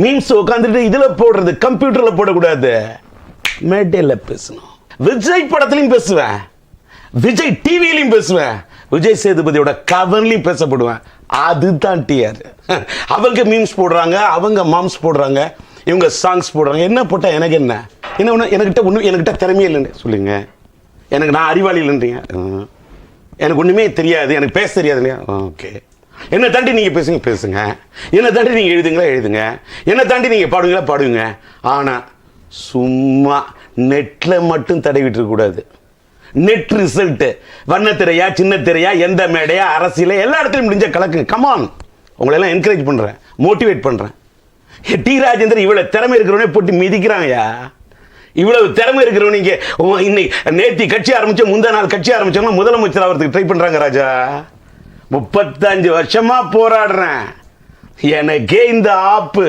Memes உட்காந்துட்டு இதுல போடுறது, கம்ப்யூட்டர்ல போடக்கூடாது, மேடையில் பேசணும். விஜய் படத்திலையும் பேசுவேன், விஜய் டிவிலையும் பேசுவேன், விஜய் சேதுபதியோட கவர்லையும் பேசப்படுவேன். அதுதான் டிஆர். அவங்க மீம்ஸ் போடுறாங்க, அவங்க மாம்ஸ் போடுறாங்க, இவங்க சாங்ஸ் போடுறாங்க. என்ன போட்டா எனக்கு என்ன? என்ன ஒன்று என்கிட்ட திறமையே இல்லைன்னு சொல்லுங்க. நான் அறிவாளி இல்லைன்றீங்க. எனக்கு ஒன்றுமே தெரியாது, எனக்கு பேச தெரியாது இல்லையா? ஓகே, என்னை தாண்டி நீங்கள் பேசுங்க, என்னை தாண்டி நீங்கள் எழுதுங்க, என்னை தாண்டி நீங்கள் பாடுங்க. ஆனால் சும்மா நெட்டில் மட்டும் தடவிட்டு இருக்கக்கூடாது. நெட் ரிசல்ட்டு வண்ணத்திரையா, சின்ன திரையா, எந்த மேடையா, அரசியல, எல்லா இடத்துலையும் முடிஞ்ச கலக்குங்க. கமான், உங்களெல்லாம் என்கரேஜ் பண்ணுறேன், மோட்டிவேட் பண்ணுறேன். டி ராஜேந்தர் இவ்வளவு திறமை இருக்கிறவனே போட்டு மிதிக்கிறாங்கயா. இவ்வளவு திறமை இருக்கிறவங்க இன்னைக்கு நேத்தி கட்சி ஆரம்பிச்ச, முந்தா நாள் கட்சி ஆரம்பிச்சவங்க முதலமைச்சர் ஆகிறதுக்கு ட்ரை பண்றாங்க. ராஜா, 35 வருஷமா போராடுறேன், எனக்கே இந்த ஆப்பு.